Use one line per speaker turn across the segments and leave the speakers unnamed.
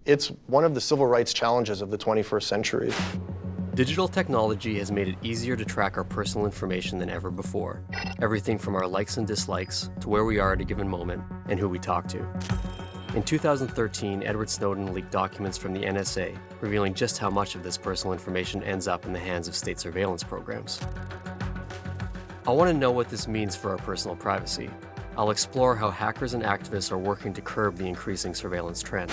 It's one of the civil rights challenges of the 21st century.
Digital technology has made it easier to track our personal information than ever before. Everything from our likes and dislikes to where we are at a given moment and who we talk to. In 2013, Edward Snowden leaked documents from the NSA, revealing just how much of this personal information ends up in the hands of state surveillance programs. I want to know what this means for our personal privacy. I'll explore how hackers and activists are working to curb the increasing surveillance trend.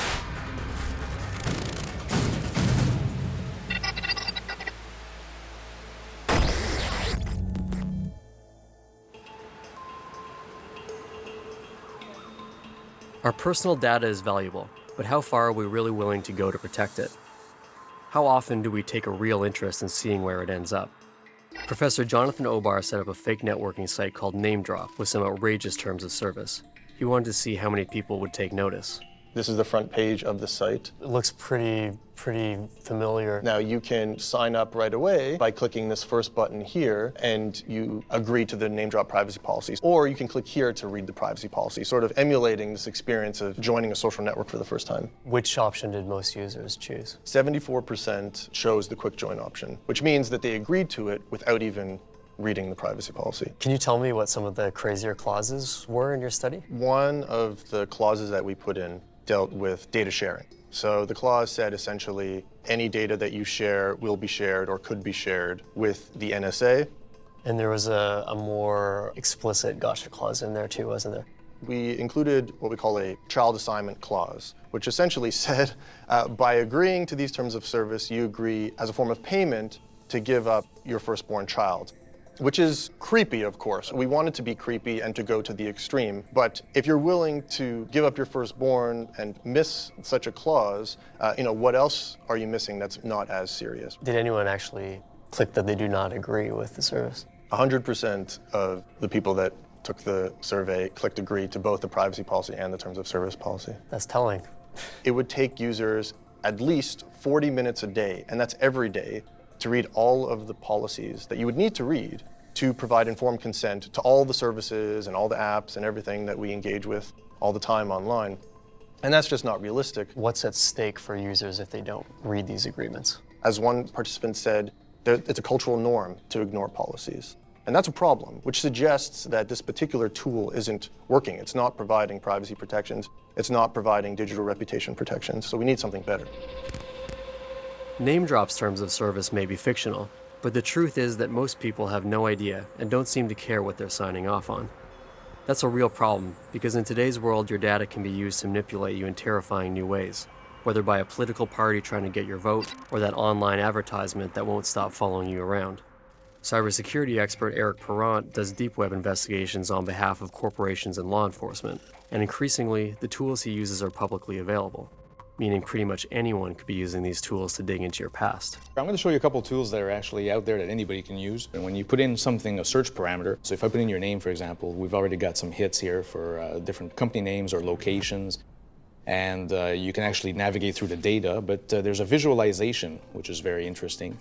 Our personal data is valuable, but how far are we really willing to go to protect it? How often do we take a real interest in seeing where it ends up? Professor Jonathan Obar set up a fake networking site called NameDrop with some outrageous terms of service. He wanted to see how many people would take notice.
This is the front page of the site.
It looks pretty familiar.
Now you can sign up right away by clicking this first button here, and you agree to the NameDrop privacy policies. Or you can click here to read the privacy policy, sort of emulating this experience of joining a social network for the first time.
Which option did most users choose?
74% chose the quick join option, which means that they agreed to it without even reading the privacy policy.
Can you tell me what some of the crazier clauses were in your study?
One of the clauses that we put in dealt with data sharing. So the clause said essentially any data that you share will be shared or could be shared with the NSA.
And there was a more explicit gotcha clause in there too, wasn't there?
We included what we call a child assignment clause, which essentially said by agreeing to these terms of service, you agree as a form of payment to give up your firstborn child. Which is creepy, of course. We want it to be creepy and to go to the extreme. But if you're willing to give up your firstborn and miss such a clause, what else are you missing that's not as serious?
Did anyone actually click that they do not agree with the service?
100% of the people that took the survey clicked agree to both the privacy policy and the terms of service policy.
That's telling.
It would take users at least 40 minutes a day, and that's every day, to read all of the policies that you would need to read to provide informed consent to all the services and all the apps and everything that we engage with all the time online. And that's just not realistic.
What's at stake for users if they don't read these agreements?
As one participant said, it's a cultural norm to ignore policies. And that's a problem, which suggests that this particular tool isn't working. It's not providing privacy protections. It's not providing digital reputation protections. So we need something better.
NameDrop's terms of service may be fictional, but the truth is that most people have no idea and don't seem to care what they're signing off on. That's a real problem, because in today's world, your data can be used to manipulate you in terrifying new ways, whether by a political party trying to get your vote or that online advertisement that won't stop following you around. Cybersecurity expert Eric Perrant does deep web investigations on behalf of corporations and law enforcement, and increasingly, the tools he uses are publicly available, meaning pretty much anyone could be using these tools to dig into your past.
I'm going to show you a couple tools that are actually out there that anybody can use. And when you put in something, a search parameter, so if I put in your name, for example, we've already got some hits here for different company names or locations. And you can actually navigate through the data, but there's a visualization, which is very interesting.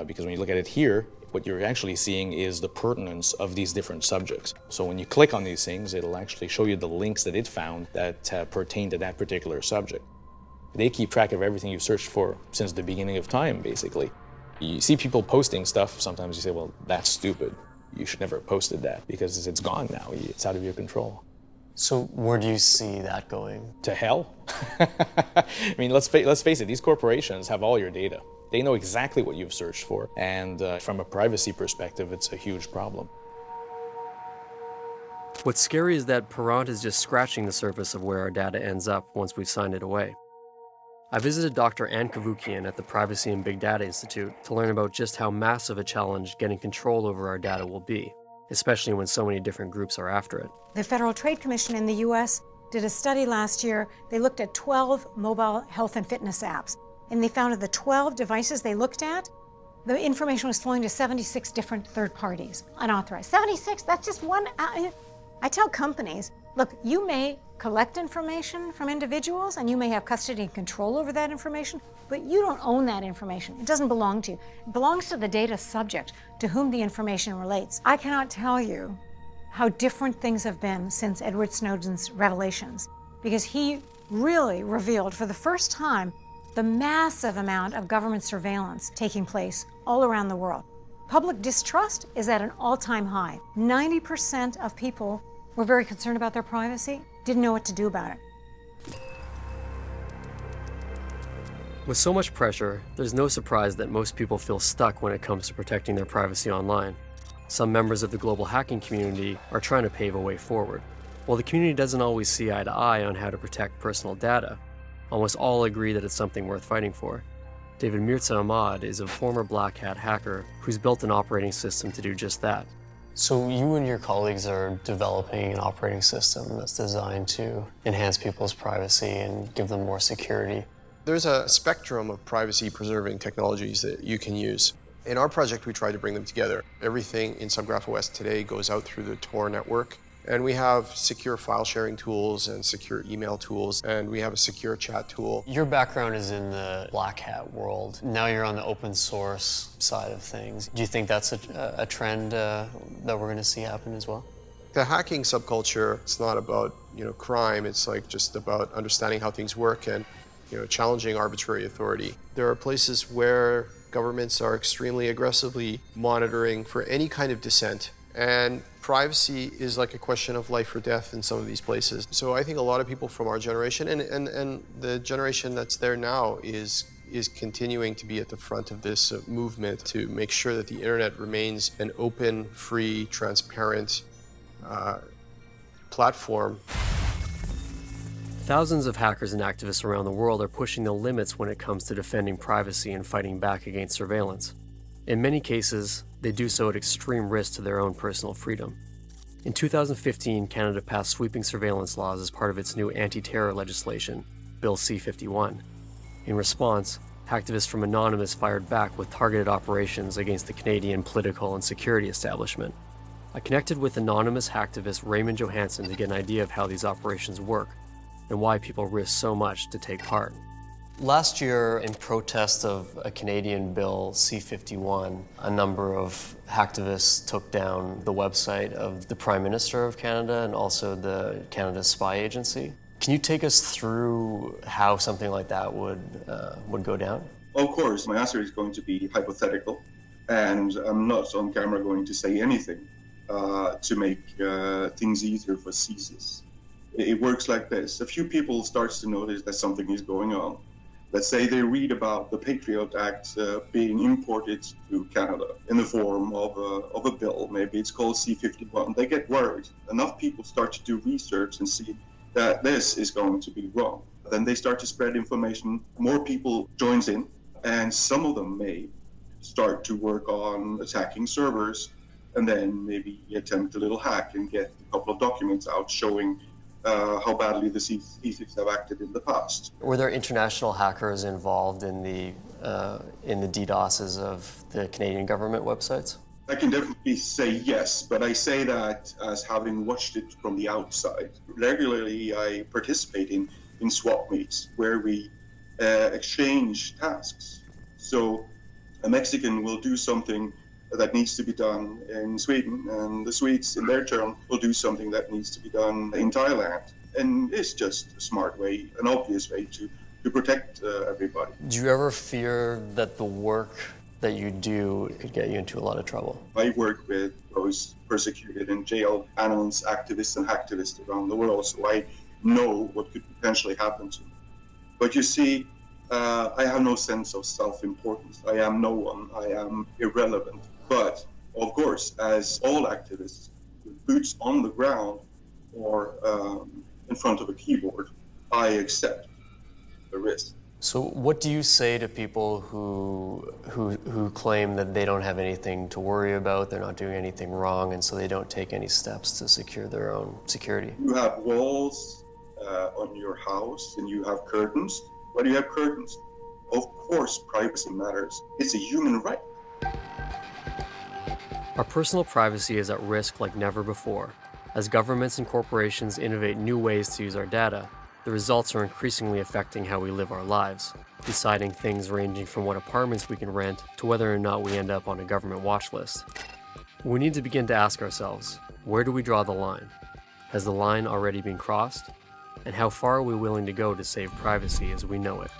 Because when you look at it here, what you're actually seeing is the pertinence of these different subjects. So when you click on these things, it'll actually show you the links that it found that pertain to that particular subject. They keep track of everything you've searched for since the beginning of time, basically. You see people posting stuff, sometimes you say, well, that's stupid. You should never have posted that because it's gone now. It's out of your control.
So where do you see that going?
To hell? I mean, let's face it, these corporations have all your data. They know exactly what you've searched for, and from a privacy perspective, it's a huge problem.
What's scary is that Perrant is just scratching the surface of where our data ends up once we've signed it away. I visited Dr. Anne Kavukian at the Privacy and Big Data Institute to learn about just how massive a challenge getting control over our data will be, especially when so many different groups are after it.
The Federal Trade Commission in the US did a study last year. They looked at 12 mobile health and fitness apps, and they found of the 12 devices they looked at, the information was flowing to 76 different third parties, unauthorized. 76, that's just one. I tell companies, look, you may collect information from individuals and you may have custody and control over that information, but you don't own that information. It doesn't belong to you. It belongs to the data subject to whom the information relates. I cannot tell you how different things have been since Edward Snowden's revelations, because he really revealed for the first time the massive amount of government surveillance taking place all around the world. Public distrust is at an all-time high. 90% of people were very concerned about their privacy, didn't know what to do about it.
With so much pressure, there's no surprise that most people feel stuck when it comes to protecting their privacy online. Some members of the global hacking community are trying to pave a way forward. While the community doesn't always see eye to eye on how to protect personal data, almost all agree that it's something worth fighting for. David Mirza Ahmad is a former Black Hat hacker who's built an operating system to do just that.
So you and your colleagues are developing an operating system that's designed to enhance people's privacy and give them more security.
There's a spectrum of privacy-preserving technologies that you can use. In our project, we try to bring them together. Everything in SubGraph OS today goes out through the Tor network. And we have secure file sharing tools and secure email tools, and we have a secure chat tool.
Your background is in the Black Hat world. Now you're on the open source side of things. Do you think that's a trend that we're going to see happen as well?
The hacking subculture, it's not about crime. It's like just about understanding how things work and challenging arbitrary authority. There are places where governments are extremely aggressively monitoring for any kind of dissent. And privacy is like a question of life or death in some of these places. So I think a lot of people from our generation and the generation that's there now is continuing to be at the front of this movement to make sure that the internet remains an open, free, transparent platform.
Thousands of hackers and activists around the world are pushing the limits when it comes to defending privacy and fighting back against surveillance. In many cases, they do so at extreme risk to their own personal freedom. In 2015, Canada passed sweeping surveillance laws as part of its new anti-terror legislation, Bill C-51. In response, hacktivists from Anonymous fired back with targeted operations against the Canadian political and security establishment. I connected with Anonymous hacktivist Raymond Johansson to get an idea of how these operations work and why people risk so much to take part.
Last year, in protest of a Canadian bill, C-51, a number of hacktivists took down the website of the Prime Minister of Canada and also the Canada Spy Agency. Can you take us through how something like that would go down?
Of course, my answer is going to be hypothetical, and I'm not on camera going to say anything to make things easier for CSIS. It works like this. A few people start to notice that something is going on. Let's say they read about the Patriot Act being imported to Canada in the form of a bill. Maybe it's called C-51. They get worried. Enough people start to do research and see that this is going to be wrong. Then they start to spread information. More people joins in, and some of them may start to work on attacking servers, and then maybe attempt a little hack and get a couple of documents out showing how badly the CSIS have acted in the past.
Were there international hackers involved in the DDoSes of the Canadian government websites?
I can definitely say yes, but I say that as having watched it from the outside. Regularly, I participate in swap meets where we exchange tasks. So a Mexican will do something that needs to be done in Sweden, and the Swedes, in their turn, will do something that needs to be done in Thailand. And it's just a smart way, an obvious way to protect everybody.
Do you ever fear that the work that you do could get you into a lot of trouble?
I work with those persecuted and jailed anonymous activists and hacktivists around the world, so I know what could potentially happen to me. But you see, I have no sense of self-importance. I am no one. I am irrelevant. But, of course, as all activists, with boots on the ground or in front of a keyboard, I accept the risk.
So what do you say to people who claim that they don't have anything to worry about, they're not doing anything wrong, and so they don't take any steps to secure their own security?
You have walls on your house and you have curtains. Why do you have curtains? Of course, privacy matters. It's a human right.
Our personal privacy is at risk like never before. As governments and corporations innovate new ways to use our data, the results are increasingly affecting how we live our lives, deciding things ranging from what apartments we can rent to whether or not we end up on a government watch list. We need to begin to ask ourselves, where do we draw the line? Has the line already been crossed? And how far are we willing to go to save privacy as we know it?